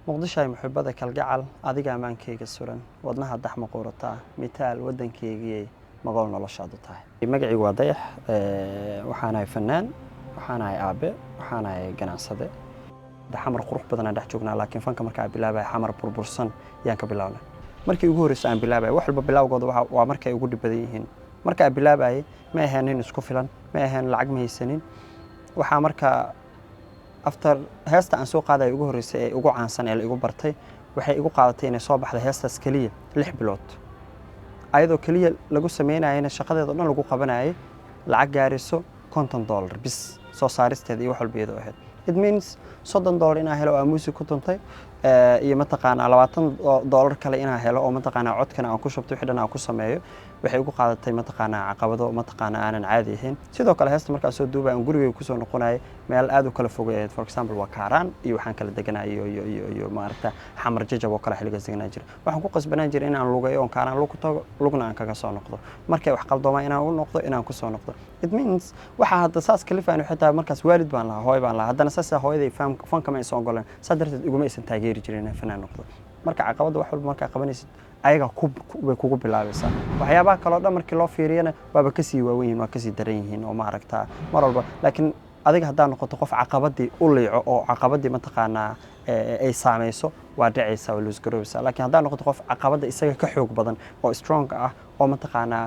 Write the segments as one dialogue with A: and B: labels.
A: muqdisho muxibada kalgacal adiga amaankeyga suran wadnaha daxma qoorata mitaal wadankeygii magol noloshaadu tahay magacaygu waa dayax waxaan ahay fanaan waxaan ahay aabe waxaan ahay ganacsade xamar qurux badan dhex joognaa laakiin fanka marka ay bilaabay xamar burbursan yaan ka bilaabnay markii ugu horeysay aan bilaabay wax walba bilaawgooda waa markay ugu dhibadan yihiin marka ay bilaabay ma ahayn isku filan ma ahayn lacag ma haysanin waxa marka after heesta aan soo qaaday ugu horeysay ee ugu caansan ee igu bartay waxay igu qaadatay inay soo baxday heestaas kaliya 6 bilood ayadoo kaliya lagu sameeyay shaqadeeda dhan lagu qabanayay lacag gaariso $50 bis soo saaristeeda iyo wax walba iyadoo ahayd it means $30 inaa helo muusic ku tuntay iyo mataqaana $20 kale inaa helo oo mataqaana codkana aan ku shubto wixii dhan aan ku sameeyo waxay ugu qaadatay mataqaana caqabado mataqaana aanan caadi ahayn sidoo kale heesta markaa soo duubay aan gurigay ku soo noqonay meel aad u kala fogeeyay for example waa Kaaraan iyo waxaan kala deganaa iyo maarta xamar jajab oo kala xiliga deganaa jira waxaan ku qasbanaan jiray in aan lugayo oo Kaaraan lugu tago lugna aan kaga soo noqdo markay wax qaldooma inaan u noqdo inaan ku soo noqdo it means waxa hadda saas kalifaan xitaa markaas waalid baan lahaa hooy baan lahaa haddana saas hooyaday fanka ma soo golaan sadarteed iguma aysan taageeri jirin fanaan noqdo marka caqabada wax walba marka qabanaysid ayaga way kugu bilaabaysaa waxyaabaha kale oo dhan markii loo fiiriyana waaba ka sii waaweyn waa ka sii daran yihiin oo ma aragtaa mar walba laakiin adiga hadaa noqoto qof caqabadii u leeyo oo caqabadii mataqaana ay saameyso waa dhacaysa oo loos garowsa laakiin hadaa noqoto qof caqabada isaga ka xoog badan oo strong ah oo mataqaana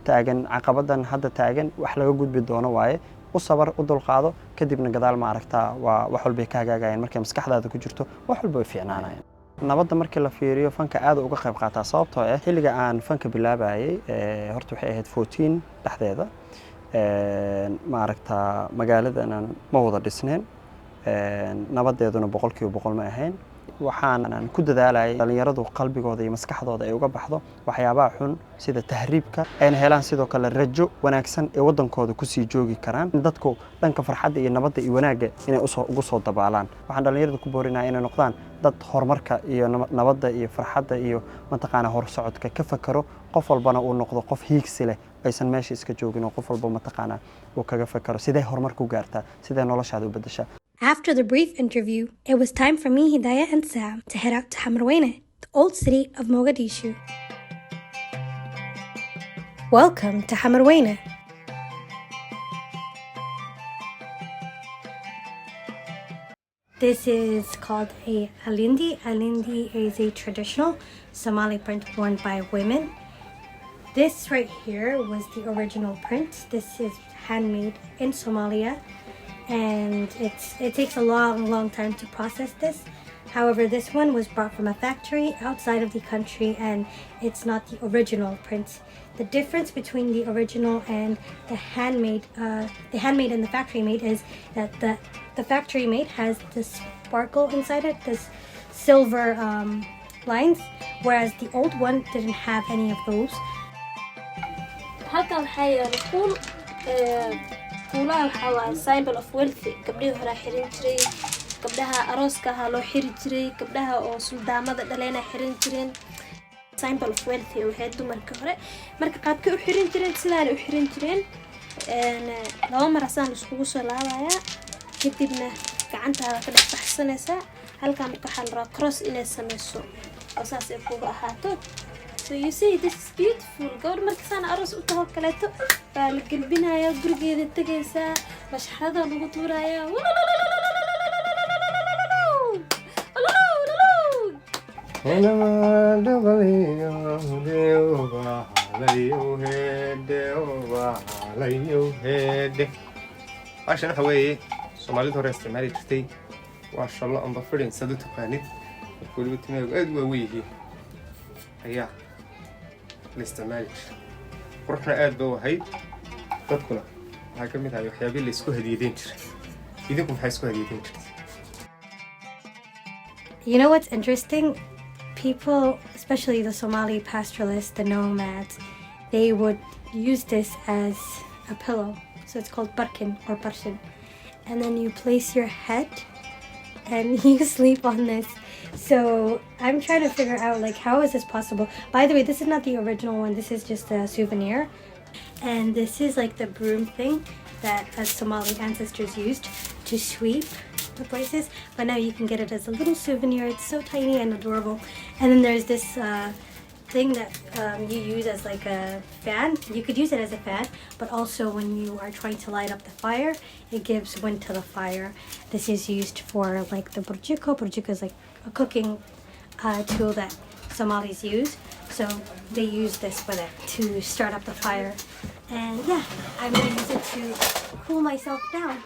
A: taagan caqabadan hadda taagan wax laga gudbi doono waaye u sabar u dulqaado kadibna gadaal ma aragtaa waa wax walba ka hagaagayaan markay maskaxdaada ku jirto wax walba way fiicnaanayaan nabadda markii la fiiriyo fanka aad uga qayb qaataa sababtoo ah xilliga aan fanka bilaabayay horta waxay ahayd 14 dhaxdeeda ma aragtaa magaaladan ma wada dhisneen nabadeeduna 100% ma ahayn waxaan ku dadaalayay dhalinyaradu qalbigooda iyo maskaxdooda ay uga baxdo waxyaabaha xun sida tahriibka ay helaan sidoo kale rajo wanaagsan ee wadankooda ku sii joogi karaan dadku dhanka farxadda iyo nabadda iyo wanaaga inay ugu soo dabaalaan waxaan dhalinyarada ku boorinayaa inay noqdaan dad horumarka iyo nabadda iyo farxadda iyo mataqaana horsocodka ka fakaro qof walbana uu noqdo qof hiigsi leh aysan meesha iska joogin oo qof walba mataqaana uu kaga fakaro sidee horumar ku gaartaa sidee noloshaada u bedeshaa.
B: After the brief interview, it was time for me, Hidayah, and Sam to head out to Hamarweyne, the old city of Mogadishu. Welcome to Hamarweyne. This is called a alindi. Alindi is a traditional Somali print worn by women. This right here was the original print. This is handmade in Somalia. And it takes a long time to process this. However, this one was brought from a factory outside of the country and it's not the original print. The difference between the original and the handmade and the factory made is that the factory made has this sparkle inside it, this silver lines, whereas the old one didn't have any of those.
C: kuulaha waxa waa symbol of wealth gabdhaha hore xirin jiray gabdhaha arooska ha loo xiri jiray gabdhaha oo suldaamada dhaleena xirin jireen symbol of wealth ee waxay dumarka hore marka qaabka u xirin jireen sidaan u xirin jireen laba mar asaan iskugu soo laabaya kadibna gacantaada ka dhex baxsanaysa halkan waxa la rabaa cross inay sameyso oo saas ay kugu ahaato. So you see, this is beautiful. Gawar marka saan aroos u taho kaleeto baa la galbinaya gurigeeda tagaysa mashxarada lagu tuuraya
D: عشان حوي Soomaalidu hore isticmaali jirtay waa shallo amba fadhin sadu taqaanid kullu timay aad weeyhi ayaa الاستعمال قرحنا آد بوهاي تدخل هاكم مثال يحيابي اللي سكو هديدين جر إذنكم حي سكو هديدين جر.
B: You know what's interesting? People, especially the Somali pastoralists, the nomads, they would use this as a pillow. So it's called barkin or barshin. And then you place your head and you sleep on this. So I'm trying to figure out like how is this possible. By the way, this is not the original one, this is just a souvenir. And this is like the broom thing that Somali ancestors used to sweep places, but now you can get it as a little souvenir. It's so tiny and adorable. And then there's this thing that you use as like a fan. You could use it as a fan, but also when you are trying to light up the fire, it gives wind to the fire. This is used for like the burjiko. Burjiko is like a cooking tool that Somalis use. So they use this with it to start up the fire. And yeah, I'm gonna use it to cool myself down.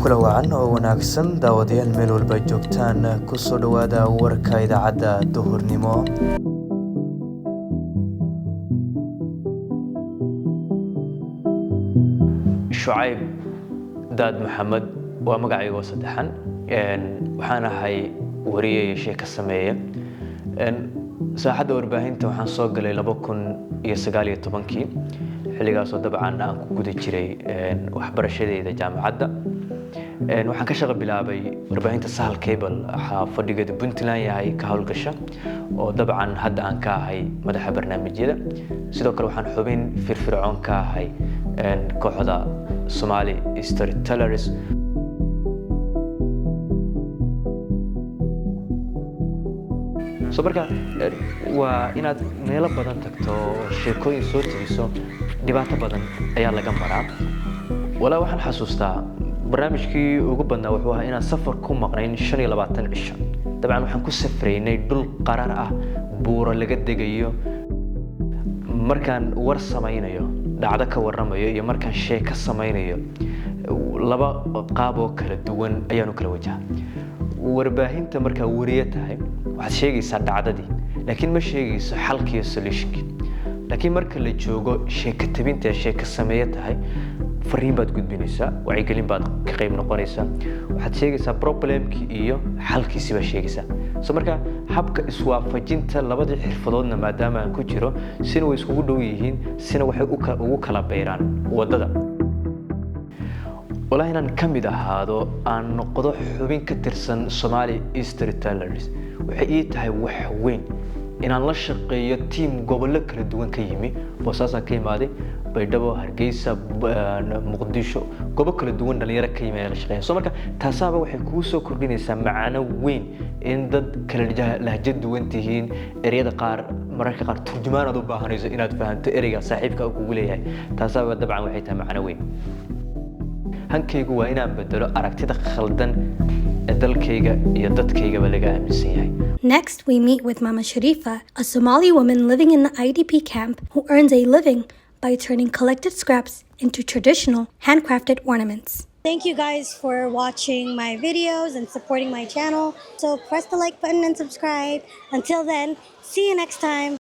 E: kula wacan oo wanaagsan daawadayaal meel walba joogtaan ku soo dhawaada warka idaacadda duhurnimo.
F: Shucayb Daad Maxamed waa magacayga saddexan waxaan ahay wariye sheeko sameeya saaxadda warbaahinta waxaan soo galay 2019 xilligaas oo dabcan aan ku guda jiray waxbarashadeeda jaamacadda waxaan ka shaqo bilaabay warbaahinta Sahal Cable xaafadigeeda Puntland yahay ka hawlgasha oo dabcan hadda aan ka ahay madaxa barnaamijyada sidoo kale waxaan xubin firfircoon ka ahay kooxda Somali Storytellers marka waa inaad meelo badan tagto sheekooyin soo tigiso dhibaato badan ayaa laga maraa walaa waxaan xasuustaa barnaamijkii ugu badnaa wuxuu ahaa inaan safar ku maqnayn 25 cisho dabcan waxaan ku safraynay dhul qarar ah buuro laga degayo markaan war samaynayo dhacdo ka warramayo iyo markaan sheeko samaynayo laba qaab oo kala duwan ayaan u kala wajahaa warbaahinta markaa wariye tahay waxaad sheegaysaa dhacdadii laakiin ma sheegayso xalkiyo solutionki laakiin marka la joogo sheeko tabinta sheeko sameeyo tahay fariin baad gudbinaysaa wacyigelin baad ka qayb noqonaysaa waxaad sheegaysaa problemki iyo xalkiisi baad sheegaysaa marka habka iswaafajinta labada xirfadoodna maadaama aan ku jiro sina way iskugu dhow yihiin sina waxay ugu kala beeraan wadada والله إن كم إذا هذا أن قضاء حبين كترسن Somali Storytellers وحقيقة هاي وحوين إن الله شقية تيم قبل لك ردوان كيمي بوساسا كيم هذه بيدبو هرجيسا مقدشو قبل كل دوان اللي يرك كيمي على شقية سمرك تحسابه وحكوسو كردين يسمعنا وين إن ضد كل لهجة دوان تهين إريد قار مرة قار ترجمان هذا بحنيز إن أتفهم تأريجا صاحبك أقولي هاي تحسابه دبعا وحيتها معنا وين hankaygu waa inaan bedelo aragtida khaldan ee dalkayga iyo dadkaygaba laga aaminsan yahay.
B: Next, we meet with Mama Sharifa, a Somali woman living in the IDP camp who earns a living by turning collected scraps into traditional handcrafted ornaments. Thank you guys for watching my videos and supporting my channel. So press the like button and subscribe. Until then, see you next time.